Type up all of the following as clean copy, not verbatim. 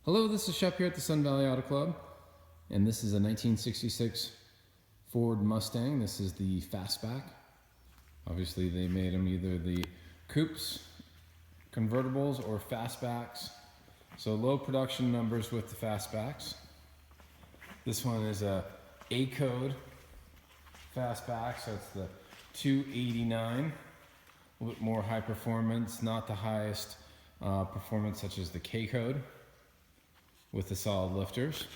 Hello, this is Shep here at the Sun Valley Auto Club, and this is a 1966 Ford Mustang. This is the fastback. Obviously, they made them either the coupes, convertibles, or fastbacks. So low production numbers with the fastbacks. This one is a A-code fastback, so it's the 289. A little bit more high performance, not the highest performance such as the K-code with the solid lifters,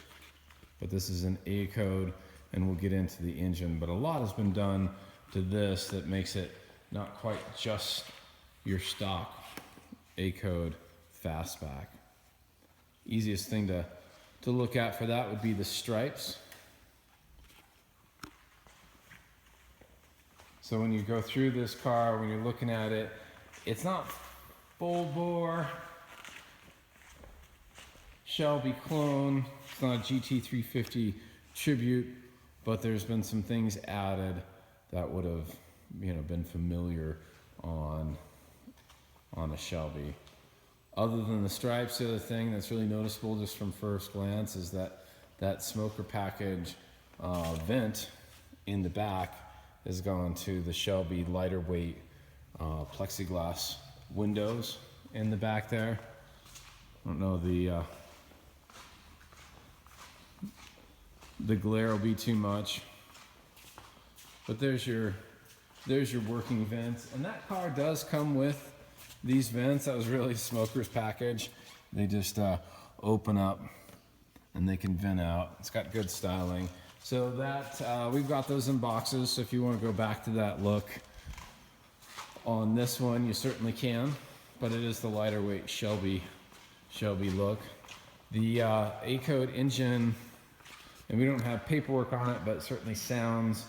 but this is an A code, and we'll get into the engine. But a lot has been done to this that makes it not quite just your stock A code fastback. Easiest thing to look at for that would be the stripes. So when you go through this car, when you're looking at it, it's not full bore Shelby clone. It's not a GT350 tribute, but there's been some things added that would have, been familiar on a Shelby. Other than the stripes, the other thing that's really noticeable just from first glance is that smoker package vent in the back is going to the Shelby lighter weight plexiglass windows in the back there. I don't know, the glare will be too much, but there's your working vents, and that car does come with these vents. That was really a smoker's package. They just open up and they can vent out. It's got good styling. So that we've got those in boxes, so if you want to go back to that look on this one, you certainly can, but it is the lighter weight Shelby look. The A-code engine, and we don't have paperwork on it, but it certainly sounds,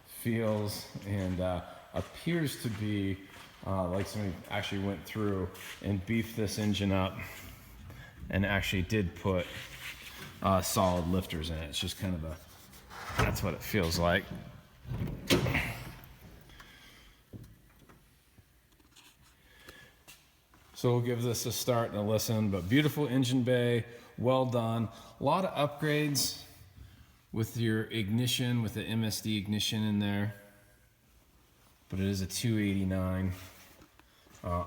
feels, and appears to be like somebody actually went through and beefed this engine up and actually did put solid lifters in it. It's just kind of that's what it feels like. So we'll give this a start and a listen, but beautiful engine bay, well done. A lot of upgrades with your ignition, with the MSD ignition in there, but it is a 289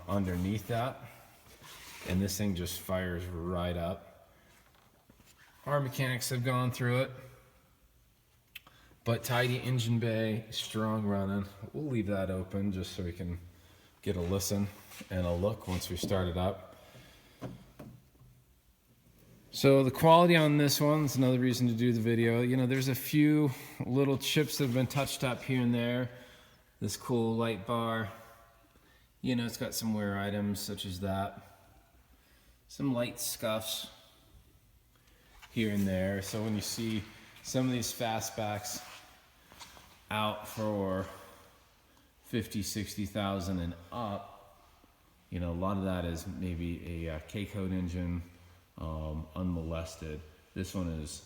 underneath that, and this thing just fires right up. Our mechanics have gone through it, but tidy engine bay, strong running. We'll leave that open just so we can get a listen and a look once we start it up. So the quality on this one is another reason to do the video. There's a few little chips that have been touched up here and there. This cool light bar, it's got some wear items such as that. Some light scuffs here and there. So when you see some of these fastbacks out for 50, 60,000 and up, a lot of that is maybe a K-code engine, unmolested. This one is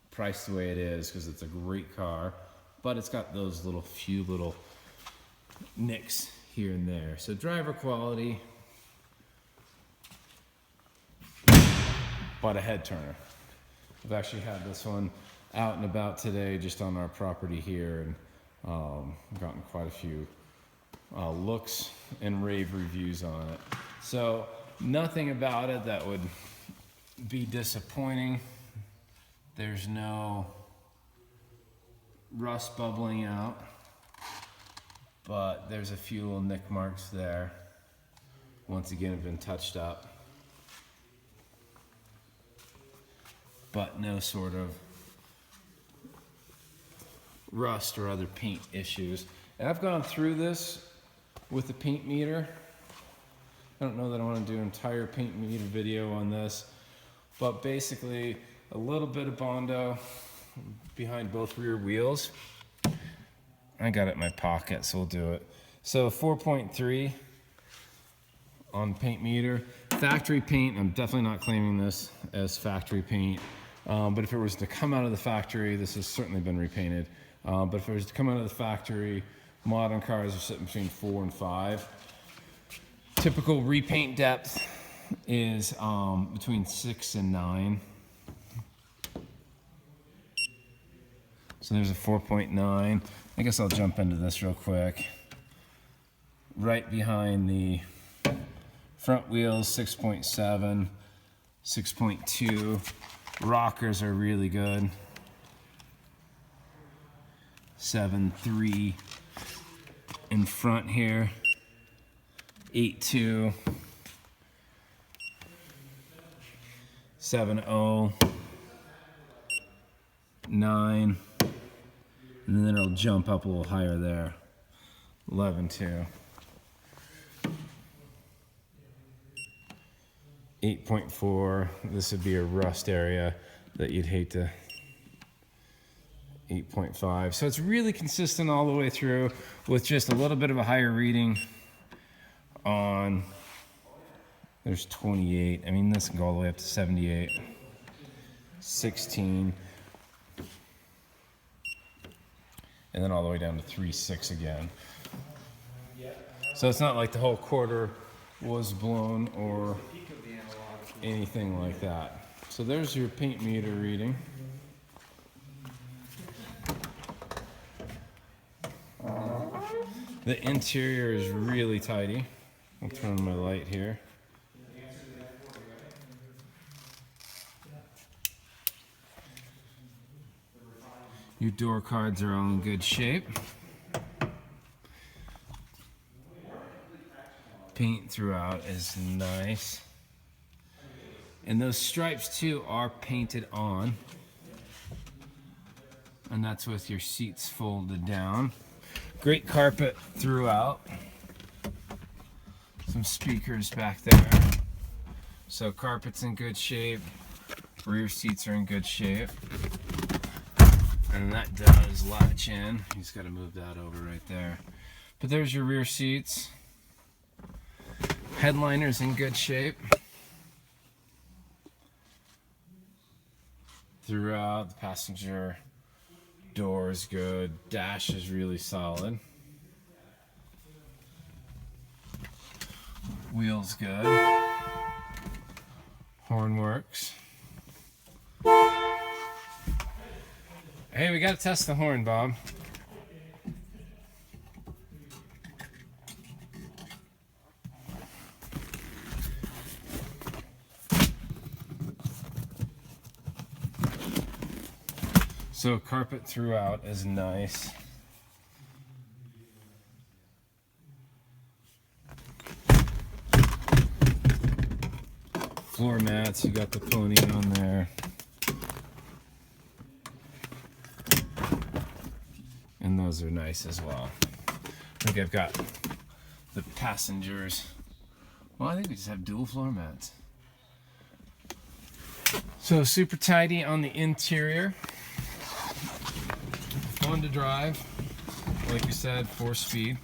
priced the way it is because it's a great car, but it's got those few little nicks here and there. So driver quality, but a head turner. I've actually had this one out and about today just on our property here, and gotten quite a few looks and rave reviews on it. So nothing about it that would be disappointing. There's no rust bubbling out, but there's a few little nick marks there. Once again, have been touched up, but no sort of rust or other paint issues. And I've gone through this with the paint meter. I don't know that I want to do an entire paint meter video on this, but basically a little bit of Bondo behind both rear wheels. I got it in my pocket, so we'll do it. So 4.3 on paint meter. Factory paint, I'm definitely not claiming this as factory paint, but if it was to come out of the factory, this has certainly been repainted, but if it was to come out of the factory, modern cars are sitting between 4 and 5. Typical repaint depth is between 6 and 9. So there's a 4.9. I guess I'll jump into this real quick. Right behind the front wheels, 6.7, 6.2. Rockers are really good. 7.3 in front here. 8.2. 7.0. 9. And then it'll jump up a little higher there. 11.2. 8.4. This would be a rust area that you'd hate to. 8.5. So it's really consistent all the way through with just a little bit of a higher reading on. There's 28. I mean, this can go all the way up to 78. 16. And then all the way down to 3.6 again. So it's not like the whole quarter was blown or anything like that. So there's your paint meter reading. The interior is really tidy. I'll turn on my light here. Your door cards are all in good shape. Paint throughout is nice. And those stripes too are painted on. And that's with your seats folded down. Great carpet throughout. Some speakers back there. So carpet's in good shape. Rear seats are in good shape. And that does latch in. He's got to move that over right there. But there's your rear seats. Headliner's in good shape. Throughout, the passenger door is good. Dash is really solid. Wheels good. Horn works. Hey, we gotta test the horn, Bob. So carpet throughout is nice. Floor mats, you got the pony on there. And those are nice as well. I think I've got the passengers. Well, I think we just have dual floor mats. So super tidy on the interior. Fun to drive. Like you said, 4-speed.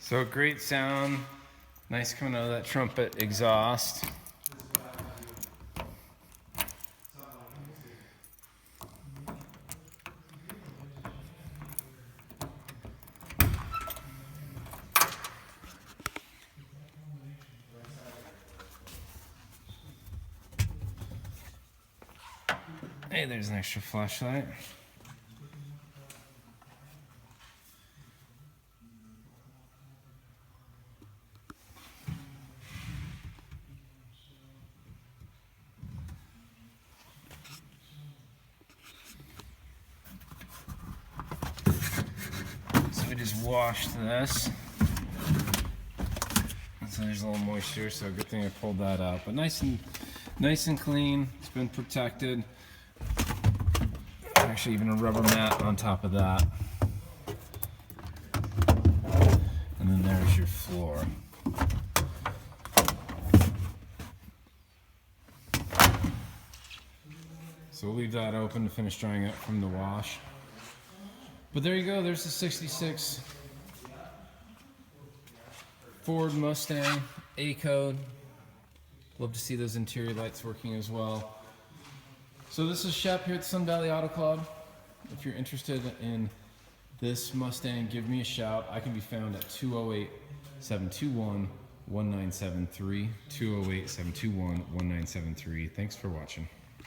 So great sound, nice coming out of that trumpet exhaust. Hey, there's an extra flashlight. So we just washed this. So there's a little moisture, so good thing I pulled that out. But nice and clean. It's been protected. Actually, even a rubber mat on top of that. And then there's your floor. So we'll leave that open to finish drying up from the wash. But there you go, there's the 66 Ford Mustang A-code. Love to see those interior lights working as well. So this is Shep here at Sun Valley Auto Club. If you're interested in this Mustang, give me a shout. I can be found at 208-721-1973. 208-721-1973. Thanks for watching.